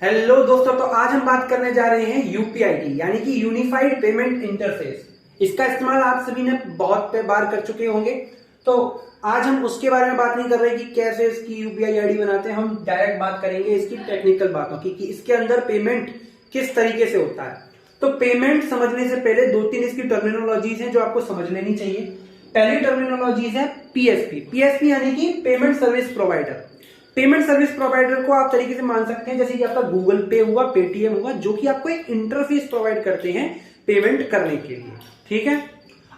Hello दोस्तों, तो आज हम बात करने जा रहे हैं यूपीआईडी यानी कि यूनिफाइड पेमेंट इंटरफेस। इसका इस्तेमाल आप सभी ने बहुत बार कर चुके होंगे। तो आज हम उसके बारे में बात नहीं कर रहे कि कैसे इसकी यूपीआई आईडी बनाते हैं। हम डायरेक्ट बात करेंगे इसकी टेक्निकल बातों की कि इसके अंदर पेमेंट किस तरीके से होता है। तो पेमेंट समझने से पहले दो तीन इसकी टर्मिनोलॉजीज हैं जो आपको समझ लेनी चाहिए। पहली टर्मिनोलॉजीज है पीएसपी। पीएसपी यानी कि payment service provider. Payment service provider को आप तरीके से मान सकते हैं जैसे कि आपका गूगल पे हुआ, पेटीएम हुआ, जो कि आपको एक इंटरफेस प्रोवाइड करते हैं पेमेंट करने के लिए। ठीक है,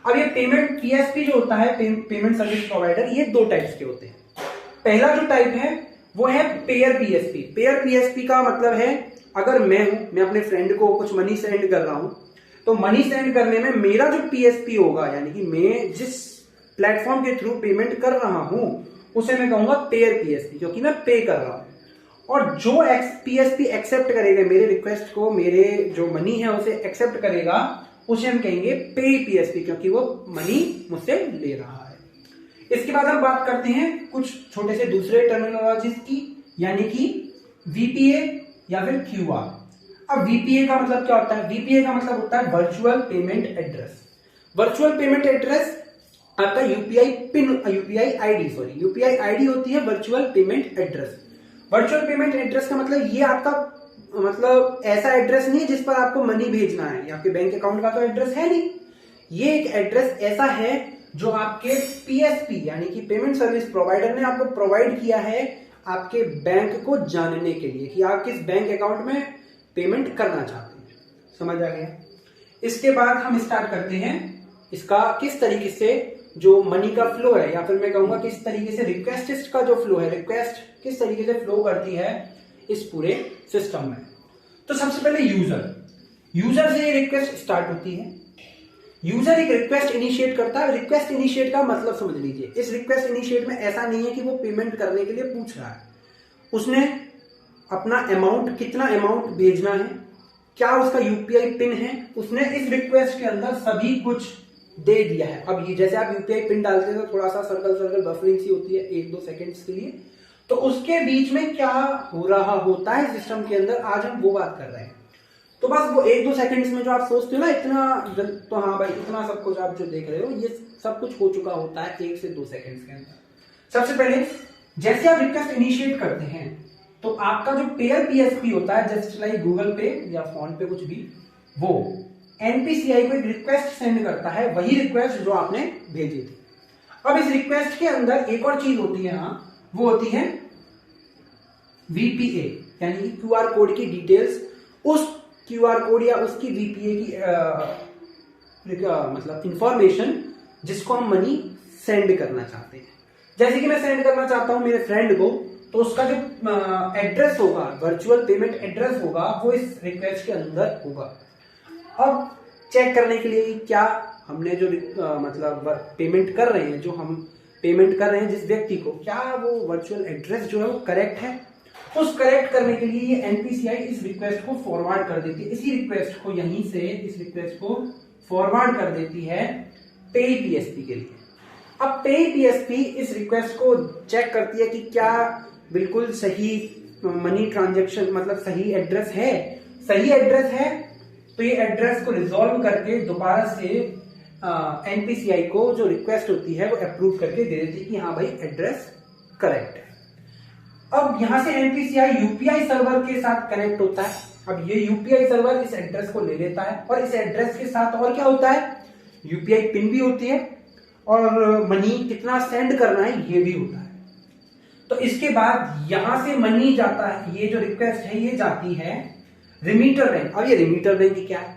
अब ये पेमेंट पीएसपी जो होता है पेमेंट सर्विस प्रोवाइडर, ये दो टाइप्स के होते हैं। पहला जो टाइप है वो है पेयर पीएसपी। पेयर पीएसपी का मतलब है अगर मैं अपने फ्रेंड को कुछ मनी सेंड कर रहा हूं तो मनी सेंड करने में मेरा जो पीएसपी होगा यानी कि मैं जिस प्लेटफॉर्म के थ्रू पेमेंट कर रहा हूं उसे मैं कहूंगा पेयर पीएसपी, क्योंकि मैं पे कर रहा हूं। और जो पीएसपी एक्सेप्ट करेगा मेरे रिक्वेस्ट को, मेरे जो मनी है उसे एक्सेप्ट करेगा, उसे हम कहेंगे पे पीएसपी, क्योंकि वो मनी मुझसे ले रहा है। इसके बाद हम बात करते हैं कुछ छोटे से दूसरे टर्मिनोलॉजीज की, यानी कि वीपीए या फिर क्यूआर। अब वीपीए का मतलब क्या होता है? वीपीए का मतलब होता है virtual payment address. Virtual payment address आपका यूपीआई आईडी होती है virtual payment address. Virtual payment address का मतलब ये आपका मतलब ऐसा एड्रेस नहीं है जिस पर आपको मनी भेजना है, या आपके बैंक अकाउंट का तो एड्रेस है नहीं। ये एक एड्रेस ऐसा है जो आपके पीएसपी यानी कि पेमेंट सर्विस प्रोवाइडर ने आपको प्रोवाइड किया है आपके बैंक को जानने के लिए कि आप किस बैंक अकाउंट में पेमेंट करना चाहते हैं। समझ आ गया? इसके बाद हम स्टार्ट करते हैं इसका किस तरीके से जो मनी का फ्लो है, या फिर मैं कहूंगा किस तरीके से रिक्वेस्ट का जो फ्लो है, रिक्वेस्ट किस तरीके से फ्लो करती है इस पूरे सिस्टम में। तो सबसे पहले यूजर से रिक्वेस्ट स्टार्ट होती है। यूजर एक रिक्वेस्ट इनिशिएट करता है। रिक्वेस्ट इनिशिएट का मतलब समझ लीजिए, इस रिक्वेस्ट इनिशिएट में ऐसा नहीं है कि वो पेमेंट करने के लिए पूछ रहा है। उसने अपना अमाउंट, कितना अमाउंट भेजना है, क्या उसका यूपीआई पिन है, उसने इस रिक्वेस्ट के अंदर सभी कुछ दे दिया है। अब ये जैसे आप यूपीआई पिन डालते हैं तो थोड़ा सा सर्कल बफरिंग सी होती है 1-2 सेकंड्स के लिए, तो उसके बीच में क्या हो रहा होता है सिस्टम के अंदर, आज हम वो बात कर रहे हैं। तो बस वो 1-2 सेकंड्स में जो आप सोचते हो ना इतना, तो हाँ भाई इतना सब कुछ आप जो देख रहे हो ये सब कुछ हो चुका होता है 1 से 2 सेकंड्स के अंदर। सबसे पहले जैसे आप रिक्वेस्ट इनिशिएट करते हैं तो आपका जो पेयर पीएसपी होता है, जैसे लाइक गूगल पे या फोन पे कुछ भी, वो एनपीसीआई को एक रिक्वेस्ट सेंड करता है, वही रिक्वेस्ट जो आपने भेजी थी। अब इस रिक्वेस्ट के अंदर एक और चीज होती है, वो होती है वीपीए यानी कि क्यूआर कोड की डिटेल्स। उस क्यूआर कोड या उसकी वीपीए की मतलब इंफॉर्मेशन जिसको हम मनी सेंड करना चाहते हैं। जैसे कि मैं सेंड करना चाहता हूं मेरे फ्रेंड को, तो उसका जो एड्रेस होगा, वर्चुअल पेमेंट एड्रेस होगा, वो इस रिक्वेस्ट के अंदर होगा। अब चेक करने के लिए क्या हमने जो मतलब पेमेंट कर रहे हैं, जो हम पेमेंट कर रहे हैं जिस व्यक्ति को, क्या वो वर्चुअल एड्रेस जो है वो करेक्ट है। उस करेक्ट करने के लिए ये एनपीसीआई इस रिक्वेस्ट को फॉरवर्ड कर देती है। इसी रिक्वेस्ट को यहीं से इस रिक्वेस्ट को फॉरवर्ड कर देती है पे पीएसपी के लिए। अब पे पीएसपी इस रिक्वेस्ट को चेक करती है कि क्या बिल्कुल सही मनी ट्रांजेक्शन, मतलब सही एड्रेस है। सही एड्रेस है तो ये एड्रेस को रिजॉल्व करके दोबारा से एनपीसीआई को जो रिक्वेस्ट होती है वो अप्रूव करके दे देती है कि हाँ भाई एड्रेस करेक्ट है। अब यहां से एनपीसीआई यूपीआई सर्वर के साथ कनेक्ट होता है। अब ये यूपीआई सर्वर इस एड्रेस को ले लेता है और इस एड्रेस के साथ और क्या होता है, यूपीआई पिन भी होती है और मनी कितना सेंड करना है ये भी होता है। तो इसके बाद यहां से मनी जाता है, ये जो रिक्वेस्ट है ये जाती है रिमीटर बैंक। अब ये रिमीटर बैंक क्या है?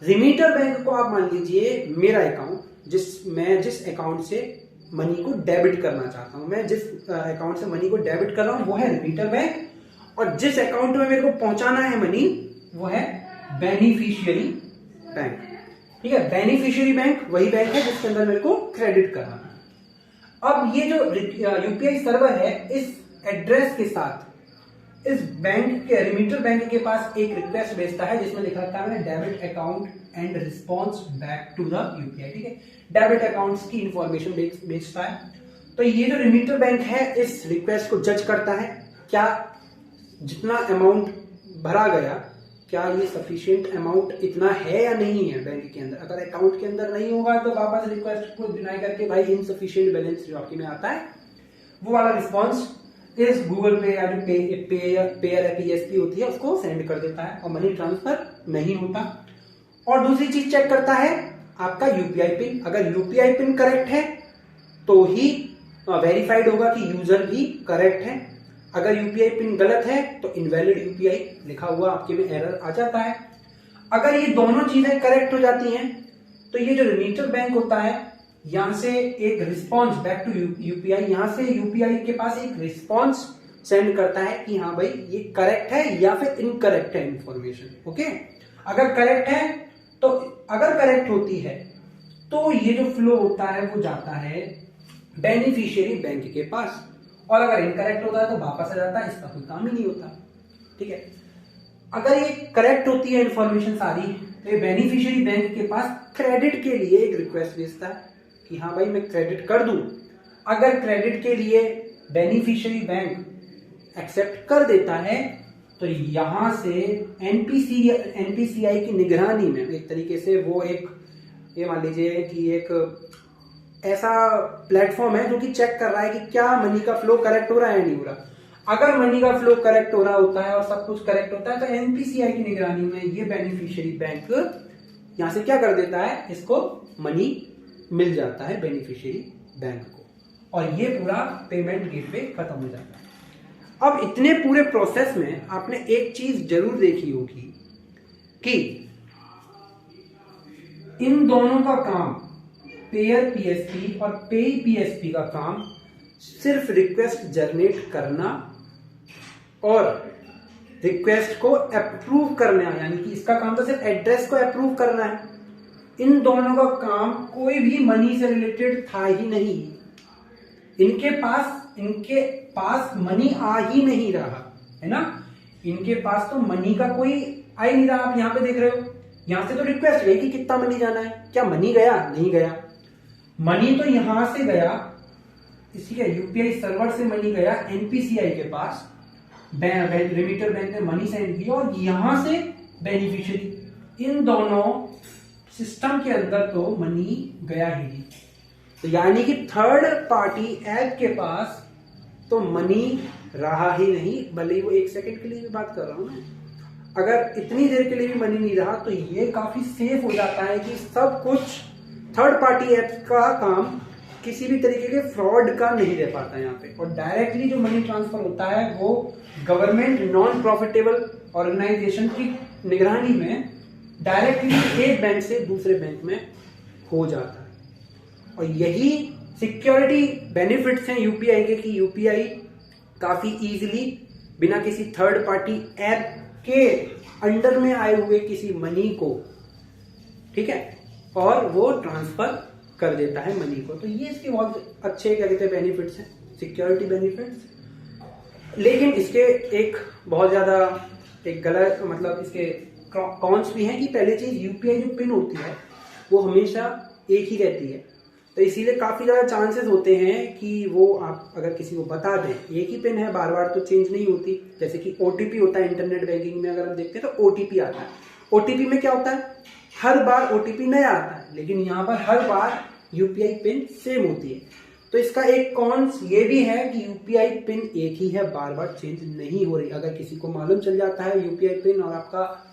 रिमीटर बैंक को आप मान लीजिए मेरा अकाउंट, मैं जिस अकाउंट से मनी को डेबिट करना चाहता हूं, मैं जिस अकाउंट से मनी को डेबिट कर रहा हूं वो है रिमीटर बैंक, और जिस अकाउंट में मेरे को पहुंचाना है मनी वो है बेनिफिशियरी बैंक। ठीक है, बेनिफिशियरी बैंक वही बैंक है जिसके अंदर मेरे को क्रेडिट करना है। अब ये जो यूपीआई सर्वर है इस एड्रेस के साथ इस बैंक के रिमीटर बैंक के पास एक रिक्वेस्ट भेजता है जिसमें लिखा रहता है debit account and response back to the UPI. ठीक है, डेबिट अकाउंट्स की इंफॉर्मेशन भेजता है। तो ये जो रिमीटर बैंक है इस रिक्वेस्ट को जज करता है, क्या जितना अमाउंट भरा गया, क्या ये सफिशिएंट अमाउंट इतना है या नहीं है बैंक के अंदर। अगर अकाउंट के अंदर नहीं होगा तो वापस रिक्वेस्ट को डिनाई करके भाई इनसफिशिएंट बैलेंस जो आपके में आता है वो वाला रिस्पॉन्स इस गूगल पे या जो पेयर PSP होती है उसको सेंड कर देता है और मनी ट्रांसफर नहीं होता। और दूसरी चीज चेक करता है आपका यूपीआई पिन। अगर यूपीआई पिन करेक्ट है तो ही वेरीफाइड होगा कि यूजर भी करेक्ट है। अगर यूपीआई पिन गलत है तो इनवैलिड यूपीआई लिखा हुआ आपके में एरर आ जाता है। अगर ये दोनों चीजें करेक्ट हो जाती हैं तो ये जो रिमीटर बैंक होता है यहां से एक रिस्पॉन्स बैक टू यूपीआई, यहां से यूपीआई के पास एक रिस्पॉन्स सेंड करता है कि हाँ भाई ये करेक्ट है या फिर इनकरेक्ट है इंफॉर्मेशन। ओके, अगर करेक्ट है तो अगर करेक्ट होती है तो ये जो फ्लो होता है वो जाता है बेनिफिशियरी बैंक के पास, और अगर इनकरेक्ट होता है तो वापस आ जाता है, इसका कोई काम ही नहीं होता। ठीक है, अगर ये करेक्ट होती है इंफॉर्मेशन सारी तो ये बेनिफिशियरी बैंक के पास क्रेडिट के लिए एक रिक्वेस्ट भेजता है कि हाँ भाई मैं क्रेडिट कर दूं। अगर क्रेडिट के लिए बेनिफिशियरी बैंक एक्सेप्ट कर देता है तो यहां से एनपीसीआई की निगरानी में एक तरीके से वो एक, ये मान लीजिए कि एक ऐसा प्लेटफॉर्म है जो कि चेक कर रहा है कि क्या मनी का फ्लो करेक्ट हो रहा है या नहीं हो रहा। अगर मनी का फ्लो करेक्ट हो रहा होता है और सब कुछ करेक्ट होता है तो एनपीसीआई की निगरानी में ये बेनिफिशियरी बैंक यहां से क्या कर देता है, इसको मनी मिल जाता है बेनिफिशियरी बैंक को, और ये पूरा पेमेंट गेटवे खत्म हो जाता है। अब इतने पूरे प्रोसेस में आपने एक चीज जरूर देखी होगी कि इन दोनों का काम, पेयर PSP और पेई PSP का काम सिर्फ रिक्वेस्ट जनरेट करना और रिक्वेस्ट को अप्रूव करना, यानी कि इसका काम तो सिर्फ एड्रेस को अप्रूव करना है। इन दोनों का काम कोई भी मनी से रिलेटेड था ही नहीं। इनके पास मनी आ ही नहीं रहा है ना, इनके पास तो मनी का कोई आ ही नहीं रहा। आप यहां पे देख रहे हो, यहां से तो रिक्वेस्ट गई कि कितना मनी जाना है, क्या मनी गया? नहीं गया। मनी तो यहां से गया, इसी का यूपीआई सर्वर से मनी गया एनपीसीआई के पास, रिमीटर बैंक ने मनी सेंड किया और यहां से बेनिफिशियरी, इन दोनों सिस्टम के अंदर तो मनी गया ही नहीं। तो यानी कि थर्ड पार्टी ऐप के पास तो मनी रहा ही नहीं, भले ही वो 1 सेकंड के लिए भी बात कर रहा हूं मैं, अगर इतनी देर के लिए भी मनी नहीं रहा तो ये काफी सेफ हो जाता है कि सब कुछ थर्ड पार्टी ऐप का काम किसी भी तरीके के फ्रॉड का नहीं रह पाता यहाँ पे, और डायरेक्टली जो मनी ट्रांसफर होता है वो गवर्नमेंट नॉन प्रॉफिटेबल ऑर्गेनाइजेशन की निगरानी में डायरेक्टली एक बैंक से दूसरे बैंक में हो जाता है। और यही सिक्योरिटी बेनिफिट्स हैं यूपीआई के, कि यूपीआई काफी इजीली बिना किसी थर्ड पार्टी ऐप के अंडर में आए हुए किसी मनी को, ठीक है, और वो ट्रांसफर कर देता है मनी को। तो ये इसके बहुत अच्छे क्या कहते हैं बेनिफिट्स हैं, सिक्योरिटी बेनिफिट्स। लेकिन इसके एक बहुत ज्यादा एक गलत मतलब इसके कॉन्स भी हैं कि पहली चीज यूपीआई जो पिन होती है वो हमेशा एक ही रहती है, तो इसीलिए काफी ज्यादा चांसेस होते हैं कि वो आप अगर किसी को बता दें एक ही पिन है, बार बार तो चेंज नहीं होती। जैसे कि ओटीपी होता है इंटरनेट बैंकिंग में, अगर हम देखते हैं तो ओटीपी आता है, ओटीपी में क्या होता है, हर बार ओटीपी नया आता है, लेकिन यहाँ पर हर बार यूपीआई पिन सेम होती है। तो इसका एक कॉन्स ये भी है कि यूपीआई पिन एक ही है, बार बार चेंज नहीं हो रही। अगर किसी को मालूम चल जाता है यूपीआई पिन और आपका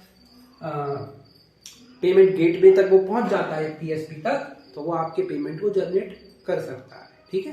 पेमेंट गेटवे तक वो पहुंच जाता है PSP तक, तो वो आपके पेमेंट को जनरेट कर सकता है। ठीक है,